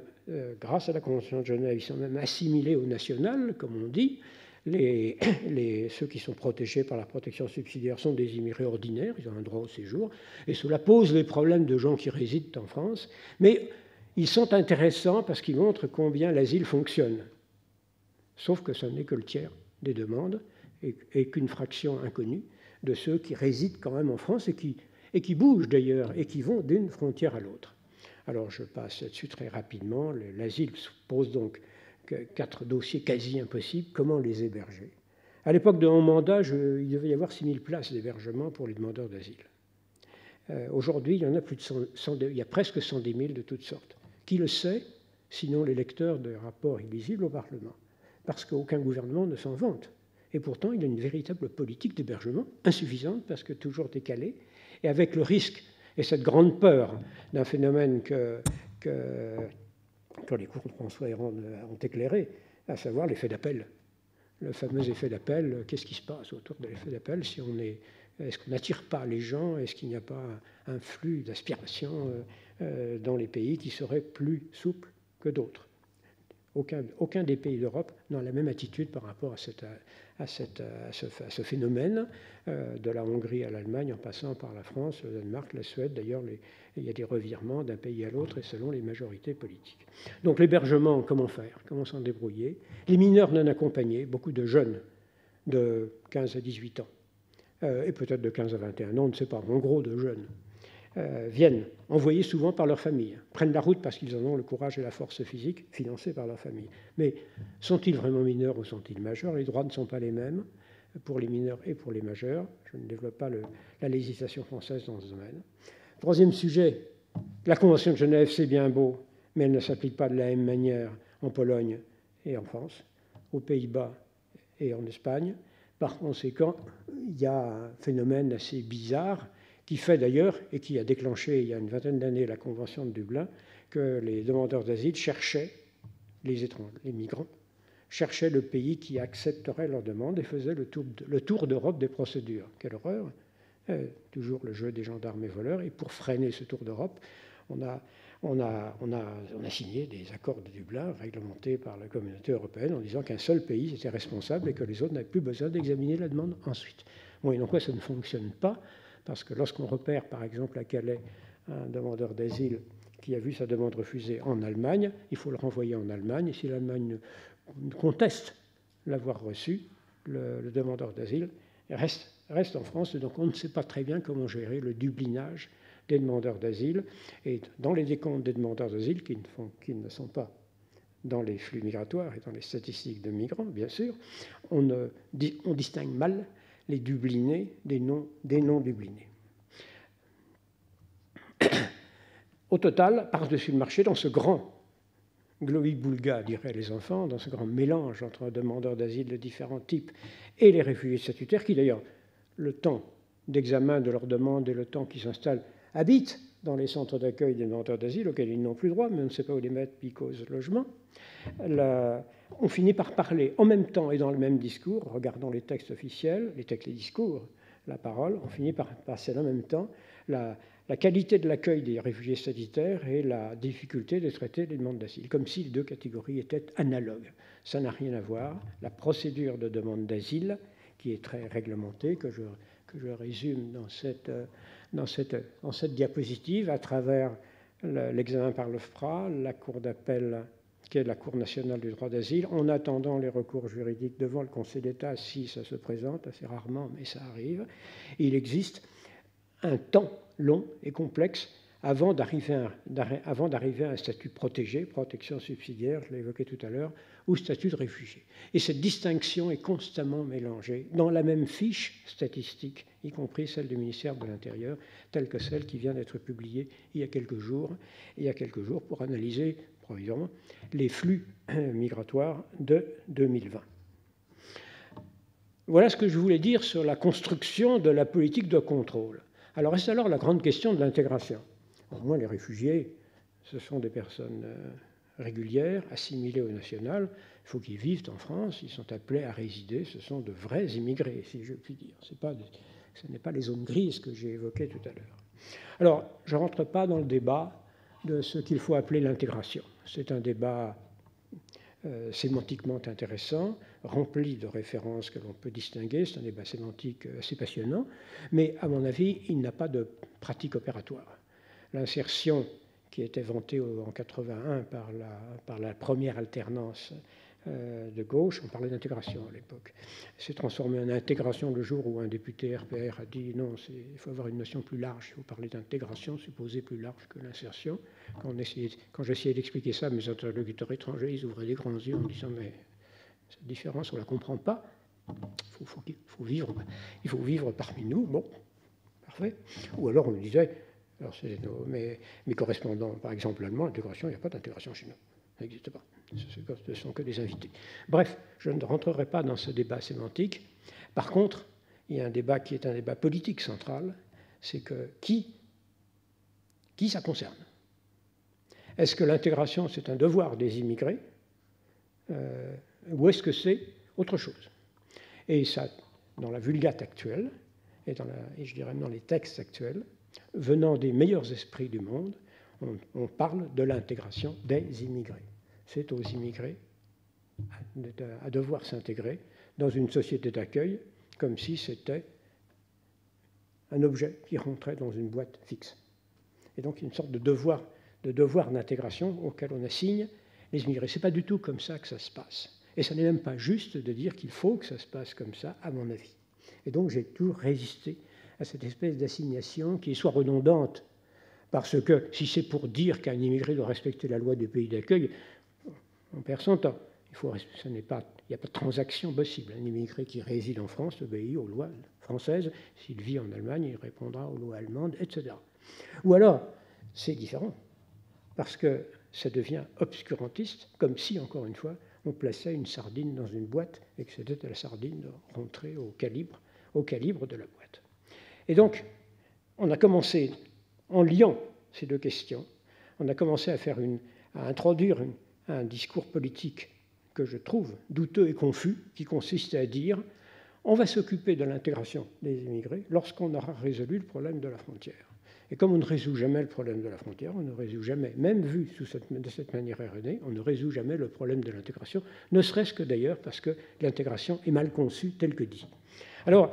grâce à la Convention de Genève, ils sont même assimilés au national, comme on dit. Ceux qui sont protégés par la protection subsidiaire sont des immigrés ordinaires, ils ont un droit au séjour, et cela pose les problèmes de gens qui résident en France, mais ils sont intéressants parce qu'ils montrent combien l'asile fonctionne. Sauf que ce n'est que le tiers des demandes et qu'une fraction inconnue de ceux qui résident quand même en France et qui bougent d'ailleurs et qui vont d'une frontière à l'autre. Alors je passe là-dessus très rapidement. L'asile pose donc 4 dossiers quasi impossibles. Comment les héberger? À l'époque de mon mandat, il devait y avoir 6 000 places d'hébergement pour les demandeurs d'asile. Aujourd'hui, il y en a plus de il y a presque 110 000 de toutes sortes Qui le sait, sinon les lecteurs de rapports illisibles au Parlement? Parce qu'aucun gouvernement ne s'en vante. Et pourtant, il y a une véritable politique d'hébergement, insuffisante parce que toujours décalée, et avec le risque et cette grande peur d'un phénomène que les cours de François Héran ont éclairé, à savoir l'effet d'appel. Le fameux effet d'appel, qu'est-ce qui se passe autour de l'effet d'appel si on est... Est-ce qu'on n'attire pas les gens? Est-ce qu'il n'y a pas un flux d'aspiration dans les pays qui serait plus souple que d'autres? Aucun des pays d'Europe n'a la même attitude par rapport à ce phénomène, de la Hongrie à l'Allemagne, en passant par la France, le Danemark, la Suède. D'ailleurs, il y a des revirements d'un pays à l'autre et selon les majorités politiques. Donc l'hébergement, comment faire? Comment s'en débrouiller? Les mineurs non accompagnés, beaucoup de jeunes de 15 à 18 ans, et peut-être de 15 à 21 ans, on ne sait pas, en gros de jeunes, viennent, envoyés souvent par leur famille, prennent la route parce qu'ils en ont le courage et la force physique, financés par leur famille. Mais sont-ils vraiment mineurs ou sont-ils majeurs? Les droits ne sont pas les mêmes pour les mineurs et pour les majeurs. Je ne développe pas la législation française dans ce domaine. Troisième sujet, la Convention de Genève, c'est bien beau, mais elle ne s'applique pas de la même manière en Pologne et en France, aux Pays-Bas et en Espagne. Par conséquent, il y a un phénomène assez bizarre qui fait d'ailleurs, et qui a déclenché il y a une vingtaine d'années la Convention de Dublin, que les demandeurs d'asile cherchaient, les migrants, cherchaient le pays qui accepterait leur demande et faisaient le tour d'Europe des procédures. Quelle horreur! Toujours le jeu des gendarmes et voleurs. Et pour freiner ce tour d'Europe, on a signé des accords de Dublin réglementés par la communauté européenne en disant qu'un seul pays était responsable et que les autres n'avaient plus besoin d'examiner la demande ensuite. Moyennant quoi ça ne fonctionne pas, parce que lorsqu'on repère, par exemple, à Calais, un demandeur d'asile qui a vu sa demande refusée en Allemagne, il faut le renvoyer en Allemagne. Et si l'Allemagne conteste l'avoir reçu, le demandeur d'asile reste en France. Et donc on ne sait pas très bien comment gérer le dublinage des demandeurs d'asile. Et dans les décomptes des demandeurs d'asile, qui ne sont pas dans les flux migratoires et dans les statistiques de migrants, bien sûr, on distingue mal les dublinés des non-dublinés. Au total, par-dessus le marché, dans ce grand globi-boulga, diraient les enfants, dans ce grand mélange entre demandeurs d'asile de différents types et les réfugiés statutaires, qui d'ailleurs, le temps d'examen de leur demande et le temps qu'ils s'installent, habitent dans les centres d'accueil des demandeurs d'asile, auxquels ils n'ont plus droit, mais on ne sait pas où les mettre, puis cause logement. On finit par parler en même temps et dans le même discours, regardant les textes officiels, les discours, la parole, on finit par passer en même temps la qualité de l'accueil des réfugiés statutaires et la difficulté de traiter les demandes d'asile, comme si les deux catégories étaient analogues. Ça n'a rien à voir. La procédure de demande d'asile, qui est très réglementée, que je résume dans cette diapositive à travers l'examen par l'OFPRA, la Cour d'appel, qui est la Cour nationale du droit d'asile, en attendant les recours juridiques devant le Conseil d'État, si ça se présente, assez rarement, mais ça arrive. Il existe un temps long et complexe avant d'arriver à un statut protégé, protection subsidiaire, je l'ai évoqué tout à l'heure, ou statut de réfugié. Et cette distinction est constamment mélangée dans la même fiche statistique, y compris celle du ministère de l'Intérieur, telle que celle qui vient d'être publiée il y a quelques jours pour analyser provisoirement les flux migratoires de 2020. Voilà ce que je voulais dire sur la construction de la politique de contrôle. Alors reste alors la grande question de l'intégration. Au moins les réfugiés, ce sont des personnes régulières, assimilées au national. Il faut qu'ils vivent en France, ils sont appelés à résider, ce sont de vrais immigrés, si je puis dire. Ce n'est pas les zones grises que j'ai évoquées tout à l'heure. Alors, je ne rentre pas dans le débat de ce qu'il faut appeler l'intégration. C'est un débat sémantiquement intéressant, rempli de références que l'on peut distinguer. C'est un débat sémantique assez passionnant, mais à mon avis, il n'a pas de pratique opératoire. L'insertion qui était vantée en 1981 par la première alternance de gauche, on parlait d'intégration à l'époque, s'est transformée en intégration le jour où un député RPR a dit non, il faut avoir une notion plus large, il faut parler d'intégration, supposée plus large que l'insertion. Quand j'essayais d'expliquer ça, mes interlocuteurs étrangers, ils ouvraient des grands yeux en disant mais cette différence, on ne la comprend pas, il faut vivre parmi nous, bon, parfait. Ou alors on me disait Alors, c'est mes correspondants, par exemple, allemands, l'intégration, il n'y a pas d'intégration chez nous. Ça n'existe pas. Ce ne sont que des invités. Bref, je ne rentrerai pas dans ce débat sémantique. Par contre, il y a un débat qui est un débat politique central, c'est que qui ça concerne? Est-ce que l'intégration, c'est un devoir des immigrés ou est-ce que c'est autre chose? Et ça, dans la vulgate actuelle, et je dirais dans les textes actuels, venant des meilleurs esprits du monde, on parle de l'intégration des immigrés. C'est aux immigrés à devoir s'intégrer dans une société d'accueil comme si c'était un objet qui rentrait dans une boîte fixe. Et donc une sorte de devoir d'intégration auquel on assigne les immigrés. Ce n'est pas du tout comme ça que ça se passe. Et ça n'est même pas juste de dire qu'il faut que ça se passe comme ça, à mon avis. Et donc j'ai toujours résisté à cette espèce d'assignation qui est soit redondante, parce que si c'est pour dire qu'un immigré doit respecter la loi du pays d'accueil, on perd son temps. Il n'y a pas de transaction possible. Un immigré qui réside en France obéit aux lois françaises. S'il vit en Allemagne, il répondra aux lois allemandes, etc. Ou alors, c'est différent, parce que ça devient obscurantiste, comme si, encore une fois, on plaçait une sardine dans une boîte et que c'était à la sardine de rentrer au calibre de la boîte. Et donc, on a commencé, en liant ces deux questions, on a commencé à introduire un discours politique que je trouve douteux et confus, qui consiste à dire on va s'occuper de l'intégration des immigrés lorsqu'on aura résolu le problème de la frontière. Et comme on ne résout jamais le problème de la frontière, on ne résout jamais, même vu de cette manière erronée, on ne résout jamais le problème de l'intégration, ne serait-ce que d'ailleurs parce que l'intégration est mal conçue telle que dit. Alors,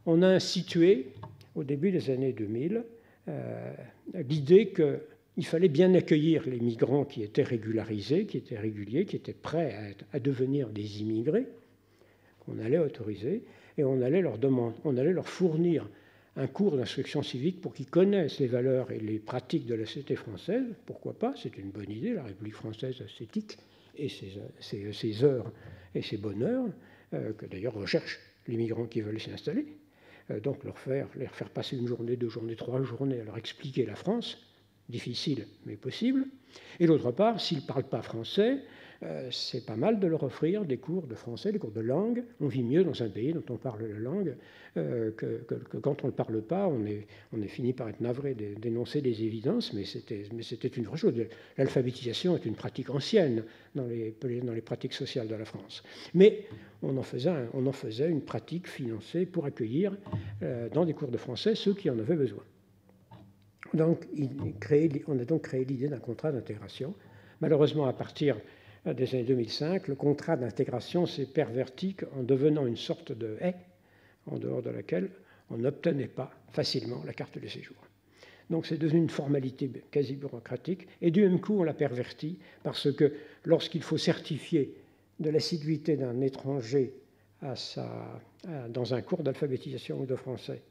on a institué, au début des années 2000, l'idée qu'il fallait bien accueillir les migrants qui étaient régularisés, qui étaient réguliers, qui étaient prêts à devenir des immigrés, qu'on allait autoriser, et on allait leur fournir un cours d'instruction civique pour qu'ils connaissent les valeurs et les pratiques de la société française. Pourquoi pas? C'est une bonne idée, la République française ascétique et ses heures et ses bonheurs, que d'ailleurs recherchent les migrants qui veulent s'y installer. Donc leur faire passer une journée, 2 journées, 3 journées à leur expliquer la France, difficile mais possible. Et d'autre part, s'ils ne parlent pas français, c'est pas mal de leur offrir des cours de français, des cours de langue. On vit mieux dans un pays dont on parle la langue que quand on ne parle pas. On est fini par être navré d'énoncer des évidences, mais c'était une vraie chose. L'alphabétisation est une pratique ancienne dans les pratiques sociales de la France. Mais on en faisait une pratique financée pour accueillir dans des cours de français ceux qui en avaient besoin. Donc, on a donc créé l'idée d'un contrat d'intégration. Malheureusement, à partir des années 2005, le contrat d'intégration s'est perverti en devenant une sorte de haie en dehors de laquelle on n'obtenait pas facilement la carte de séjour. Donc c'est devenu une formalité quasi bureaucratique et du même coup on l'a perverti parce que lorsqu'il faut certifier de l'assiduité d'un étranger dans un cours d'alphabétisation ou de français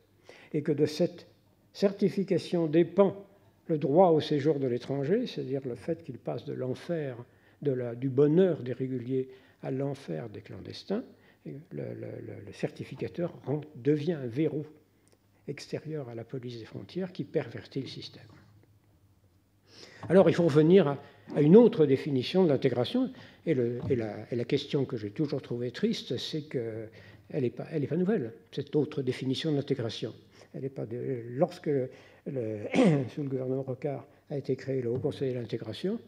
et que de cette certification dépend le droit au séjour de l'étranger, c'est-à-dire le fait qu'il passe de l'enfer du bonheur des réguliers à l'enfer des clandestins, le certificateur devient un verrou extérieur à la police des frontières qui pervertit le système. Alors il faut revenir à une autre définition de l'intégration, et la question que j'ai toujours trouvée triste, c'est qu'elle n'est pas nouvelle, cette autre définition de l'intégration. Lorsque, sous le gouvernement Rocard, a été créé le Haut Conseil de l'intégration,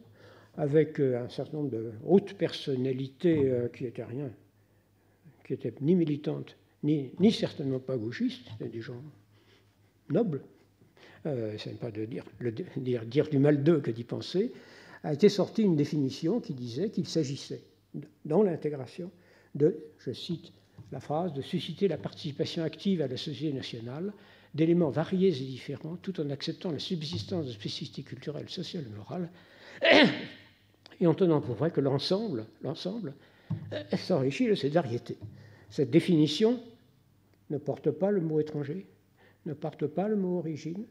avec un certain nombre de hautes personnalités qui étaient ni militantes, ni certainement pas gauchistes, c'était des gens nobles, ce n'est pas de dire du mal d'eux que d'y penser, a été sortie une définition qui disait qu'il s'agissait, dans l'intégration, je cite la phrase, de susciter la participation active à la société nationale d'éléments variés et différents, tout en acceptant la subsistance de spécificités culturelles, sociales et morales, et en tenant pour vrai que l'ensemble s'enrichit de cette variété. Cette définition ne porte pas le mot étranger, ne porte pas le mot origine,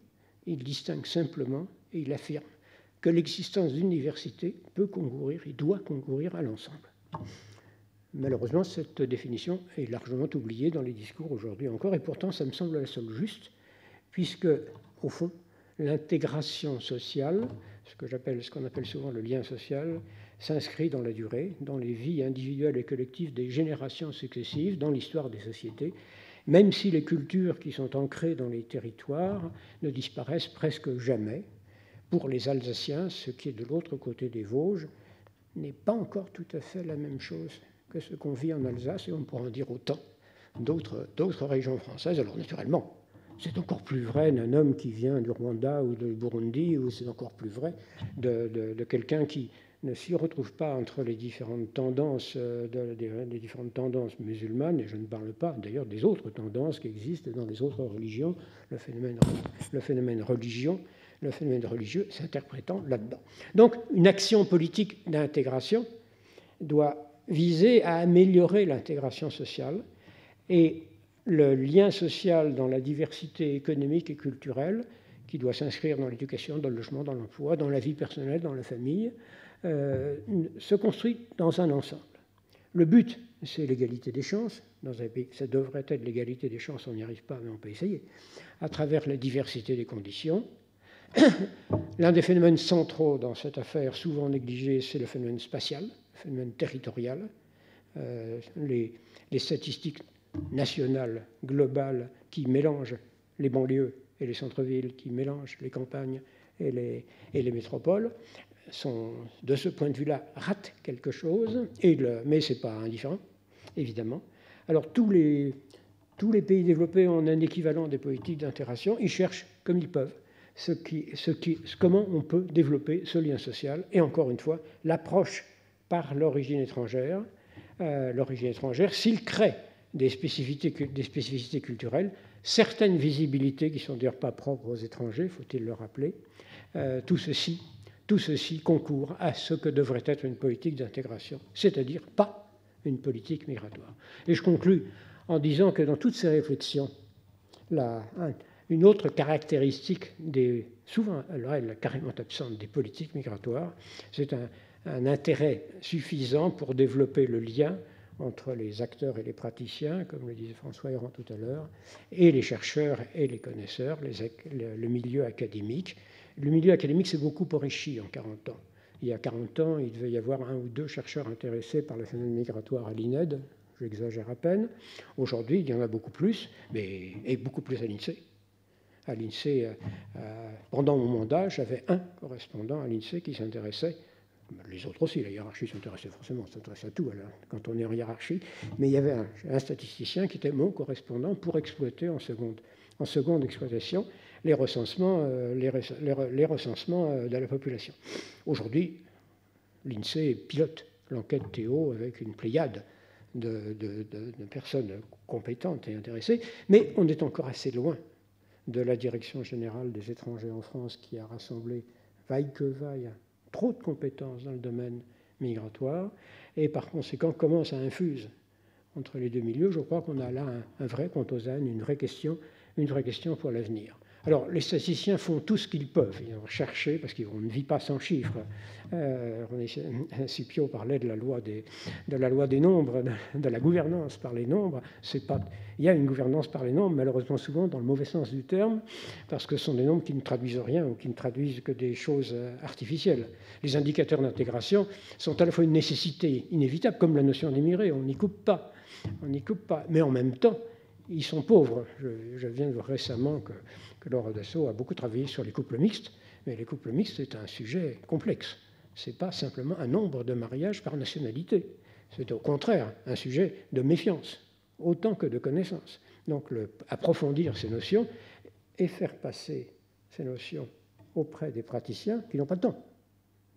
il distingue simplement et il affirme que l'existence d'une diversité peut concourir et doit concourir à l'ensemble. Malheureusement, cette définition est largement oubliée dans les discours aujourd'hui encore, et pourtant ça me semble la seule juste, puisque, au fond, l'intégration sociale, ce qu'on appelle souvent le lien social, s'inscrit dans la durée, dans les vies individuelles et collectives des générations successives, dans l'histoire des sociétés, même si les cultures qui sont ancrées dans les territoires ne disparaissent presque jamais. Pour les Alsaciens, ce qui est de l'autre côté des Vosges n'est pas encore tout à fait la même chose que ce qu'on vit en Alsace, et on pourra en dire autant d'autres régions françaises. Alors naturellement, c'est encore plus vrai d'un homme qui vient du Rwanda ou du Burundi, ou c'est encore plus vrai de quelqu'un qui ne s'y retrouve pas entre les différentes tendances, les différentes tendances musulmanes, et je ne parle pas d'ailleurs des autres tendances qui existent dans les autres religions, le phénomène religieux s'interprétant là-dedans. Donc une action politique d'intégration doit viser à améliorer l'intégration sociale, et le lien social dans la diversité économique et culturelle, qui doit s'inscrire dans l'éducation, dans le logement, dans l'emploi, dans la vie personnelle, dans la famille, se construit dans un ensemble. Le but, c'est l'égalité des chances. Dans un pays, ça devrait être l'égalité des chances, on n'y arrive pas, mais on peut essayer, à travers la diversité des conditions. L'un des phénomènes centraux dans cette affaire, souvent négligé, c'est le phénomène spatial, le phénomène territorial. Les statistiques nationales, globales, qui mélangent les banlieues et les centres-villes, qui mélangent les campagnes et les métropoles, sont, de ce point de vue-là, ratent quelque chose, mais ce n'est pas indifférent, évidemment. Alors tous les pays développés ont un équivalent des politiques d'intégration, ils cherchent comme ils peuvent comment on peut développer ce lien social, et encore une fois, l'approche par l'origine étrangère, s'il crée des spécificités culturelles, certaines visibilités qui ne sont d'ailleurs pas propres aux étrangers, faut-il le rappeler, tout ceci concourt à ce que devrait être une politique d'intégration, c'est-à-dire pas une politique migratoire. Et je conclus en disant que dans toutes ces réflexions, une autre caractéristique, souvent elle est carrément absente des politiques migratoires, c'est un intérêt suffisant pour développer le lien entre les acteurs et les praticiens, comme le disait François Héran tout à l'heure, et les chercheurs et les connaisseurs, le milieu académique. Le milieu académique s'est beaucoup enrichi en 40 ans. Il y a 40 ans, il devait y avoir 1 ou 2 chercheurs intéressés par le phénomène migratoire à l'INED, j'exagère à peine. Aujourd'hui, il y en a beaucoup plus, et beaucoup plus à l'INSEE. À l'INSEE, pendant mon mandat, j'avais un correspondant à l'INSEE qui s'intéressait. Les autres aussi, la hiérarchie s'intéressait forcément, s'intéresse à tout alors, quand on est en hiérarchie, mais il y avait un statisticien qui était mon correspondant pour exploiter en seconde exploitation les recensements de la population. Aujourd'hui, l'INSEE pilote l'enquête Théo avec une pléiade de personnes compétentes et intéressées, mais on est encore assez loin de la Direction générale des étrangers en France qui a rassemblé, vaille que vaille, trop de compétences dans le domaine migratoire, et par conséquent, comment ça infuse entre les deux milieux? Je crois qu'on a là un vrai composane, une vraie question pour l'avenir. Alors, les statisticiens font tout ce qu'ils peuvent. Ils vont chercher, parce qu'on ne vit pas sans chiffres. Scipio parlait de la loi des nombres, de la gouvernance par les nombres. Il y a une gouvernance par les nombres, malheureusement souvent dans le mauvais sens du terme, parce que ce sont des nombres qui ne traduisent rien ou qui ne traduisent que des choses artificielles. Les indicateurs d'intégration sont à la fois une nécessité inévitable, comme la notion d'immigré, on n'y coupe pas. Mais en même temps, ils sont pauvres. Je viens de voir récemment que Laura Dassault a beaucoup travaillé sur les couples mixtes, mais les couples mixtes, c'est un sujet complexe. Ce n'est pas simplement un nombre de mariages par nationalité. C'est au contraire un sujet de méfiance, autant que de connaissance. Donc, approfondir ces notions et faire passer ces notions auprès des praticiens qui n'ont pas le temps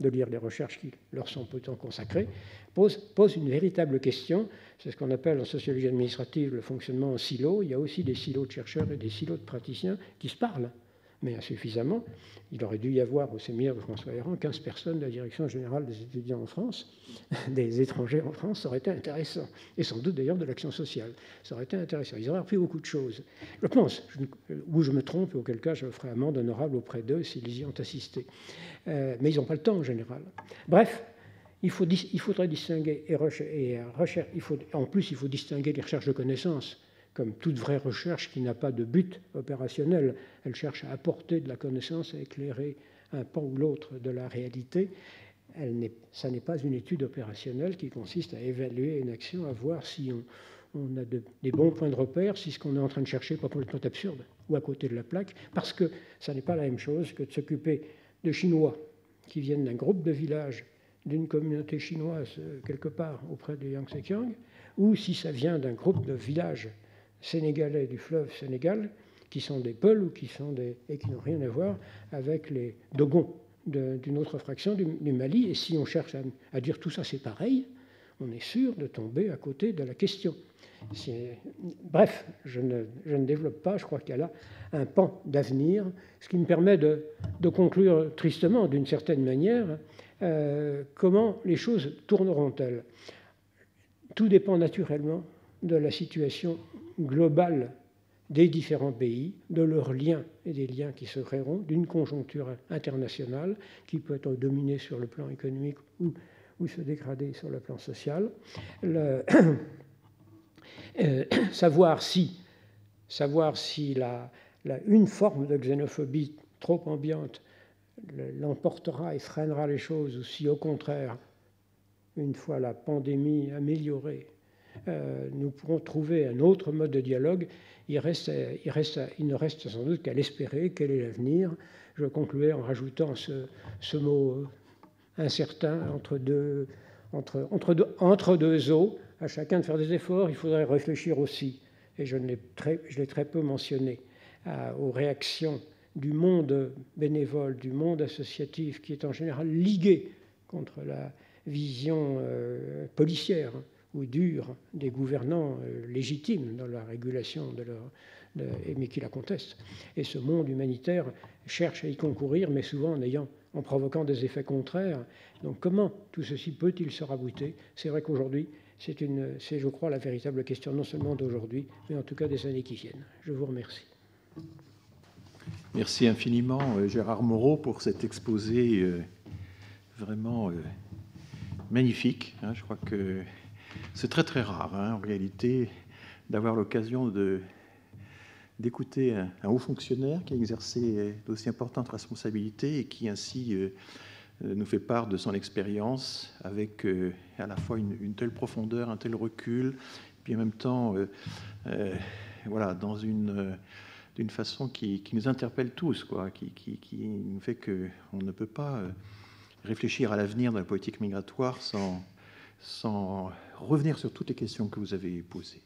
de lire les recherches qui leur sont pourtant consacrées, pose une véritable question. C'est ce qu'on appelle en sociologie administrative le fonctionnement en silo. Il y a aussi des silos de chercheurs et des silos de praticiens qui se parlent, mais insuffisamment. Il aurait dû y avoir au séminaire de François Héran 15 personnes de la Direction générale des étudiants en France, des étrangers en France, ça aurait été intéressant. Et sans doute d'ailleurs de l'action sociale. Ça aurait été intéressant. Ils auraient appris beaucoup de choses. Je pense, ou je me trompe, auquel cas je ferai amende honorable auprès d'eux s'ils y ont assisté. Mais ils n'ont pas le temps en général. Bref, il faudrait distinguer en plus, il faut distinguer les recherches de connaissances comme toute vraie recherche qui n'a pas de but opérationnel. Elle cherche à apporter de la connaissance, à éclairer un pan ou l'autre de la réalité. Ça n'est pas une étude opérationnelle qui consiste à évaluer une action, à voir si on a des bons points de repère, si ce qu'on est en train de chercher n'est pas complètement absurde ou à côté de la plaque, parce que ça n'est pas la même chose que de s'occuper de Chinois qui viennent d'un groupe de villages, d'une communauté chinoise quelque part auprès de Yangtze-Kiang, ou si ça vient d'un groupe de villages sénégalais du fleuve Sénégal, qui sont des Peuls ou qui n'ont rien à voir avec les Dogons d'une autre fraction du Mali. Et si on cherche à dire tout ça c'est pareil, on est sûr de tomber à côté de la question. Bref, je ne développe pas, je crois qu'il y a là un pan d'avenir, ce qui me permet de conclure tristement, d'une certaine manière, comment les choses tourneront-elles. Tout dépend naturellement de la situation globale des différents pays, de leurs liens et des liens qui se créeront, d'une conjoncture internationale qui peut être dominée sur le plan économique ou se dégrader sur le plan social. Savoir si une forme de xénophobie trop ambiante l'emportera et freinera les choses, ou si au contraire, une fois la pandémie améliorée, nous pourrons trouver un autre mode de dialogue, il ne reste sans doute qu'à l'espérer. Quel est l'avenir? Je concluais en rajoutant ce mot incertain entre deux eaux, à chacun de faire des efforts. Il faudrait réfléchir aussi, et je l'ai très peu mentionné, aux réactions du monde bénévole, du monde associatif, qui est en général ligué contre la vision policière ou dure des gouvernants légitimes dans la régulation mais qui la contestent. Et ce monde humanitaire cherche à y concourir, mais souvent en provoquant des effets contraires. Donc comment tout ceci peut-il se rabouter? C'est vrai qu'aujourd'hui, c'est, je crois, la véritable question, non seulement d'aujourd'hui, mais en tout cas des années qui viennent. Je vous remercie. Merci infiniment, Gérard Moreau, pour cet exposé vraiment magnifique. Je crois que c'est très très rare, en réalité, d'avoir l'occasion d'écouter un haut fonctionnaire qui a exercé d'aussi importantes responsabilités et qui ainsi nous fait part de son expérience avec à la fois une telle profondeur, un tel recul, puis en même temps, voilà, dans d'une façon qui nous interpelle tous, quoi, qui nous fait qu'on ne peut pas réfléchir à l'avenir de la politique migratoire sans revenir sur toutes les questions que vous avez posées.